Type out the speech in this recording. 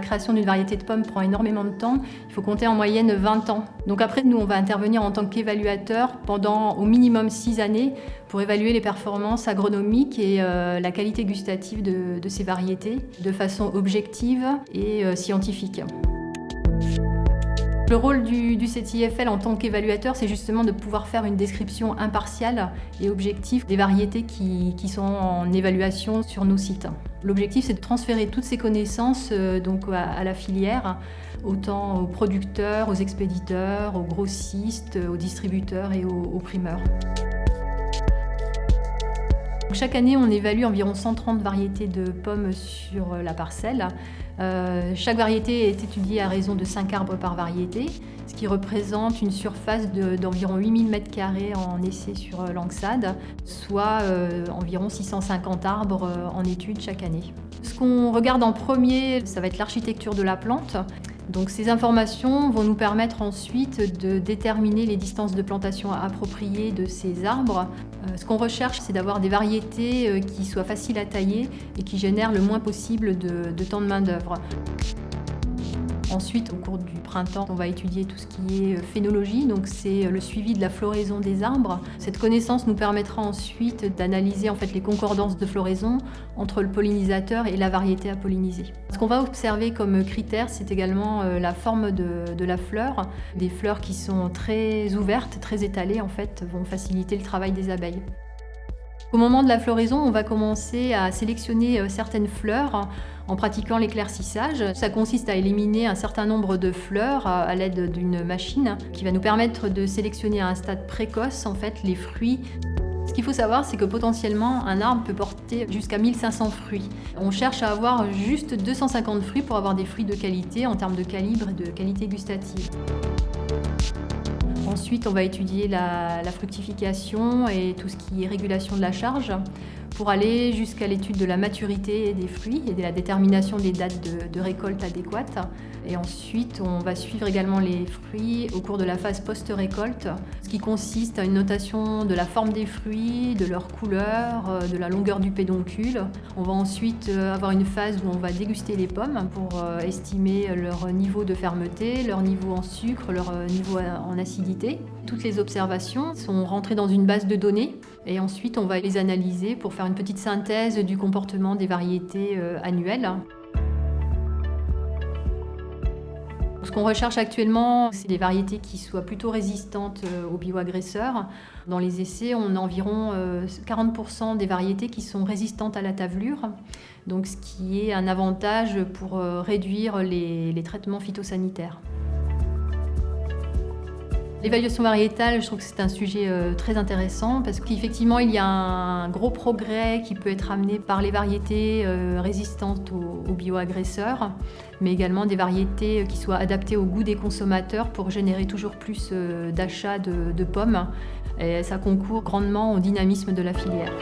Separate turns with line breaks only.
création d'une variété de pommes prend énormément de temps. Il faut compter en moyenne 20 ans. Donc après, nous, on va intervenir en tant qu'évaluateur pendant au minimum 6 années pour évaluer les performances agronomiques et la qualité gustative de ces variétés de façon objective et scientifique. Le rôle du CTIFL en tant qu'évaluateur, c'est justement de pouvoir faire une description impartiale et objective des variétés qui sont en évaluation sur nos sites. L'objectif, c'est de transférer toutes ces connaissances donc à la filière, autant aux producteurs, aux expéditeurs, aux grossistes, aux distributeurs et aux primeurs. Chaque année, on évalue environ 130 variétés de pommes sur la parcelle. Chaque variété est étudiée à raison de 5 arbres par variété, ce qui représente une surface d'environ 8000 m² en essai sur Langsade, soit environ 650 arbres en étude chaque année. Ce qu'on regarde en premier, ça va être l'architecture de la plante. Donc ces informations vont nous permettre ensuite de déterminer les distances de plantation appropriées de ces arbres. Ce qu'on recherche, c'est d'avoir des variétés qui soient faciles à tailler et qui génèrent le moins possible de temps de main-d'œuvre. Ensuite, au cours du printemps, on va étudier tout ce qui est phénologie, donc c'est le suivi de la floraison des arbres. Cette connaissance nous permettra ensuite d'analyser les concordances de floraison entre le pollinisateur et la variété à polliniser. Ce qu'on va observer comme critère, c'est également la forme de la fleur. Des fleurs qui sont très ouvertes, très étalées, vont faciliter le travail des abeilles. Au moment de la floraison, on va commencer à sélectionner certaines fleurs en pratiquant l'éclaircissage. Ça consiste à éliminer un certain nombre de fleurs à l'aide d'une machine qui va nous permettre de sélectionner à un stade précoce les fruits. Ce qu'il faut savoir, c'est que potentiellement, un arbre peut porter jusqu'à 1500 fruits. On cherche à avoir juste 250 fruits pour avoir des fruits de qualité en termes de calibre et de qualité gustative. Ensuite, on va étudier la fructification et tout ce qui est régulation de la charge pour aller jusqu'à l'étude de la maturité des fruits et de la détermination des dates de récolte adéquates. Et ensuite, on va suivre également les fruits au cours de la phase post-récolte, ce qui consiste à une notation de la forme des fruits, de leur couleur, de la longueur du pédoncule. On va ensuite avoir une phase où on va déguster les pommes pour estimer leur niveau de fermeté, leur niveau en sucre, leur niveau en acidité. Toutes les observations sont rentrées dans une base de données et ensuite on va les analyser pour faire une petite synthèse du comportement des variétés annuelles. Ce qu'on recherche actuellement, c'est des variétés qui soient plutôt résistantes aux bioagresseurs. Dans les essais, on a environ 40% des variétés qui sont résistantes à la tavelure, donc ce qui est un avantage pour réduire les traitements phytosanitaires. L'évaluation variétale, je trouve que c'est un sujet très intéressant parce qu'effectivement, il y a un gros progrès qui peut être amené par les variétés résistantes aux bioagresseurs, mais également des variétés qui soient adaptées au goût des consommateurs pour générer toujours plus d'achats de pommes. Et ça concourt grandement au dynamisme de la filière.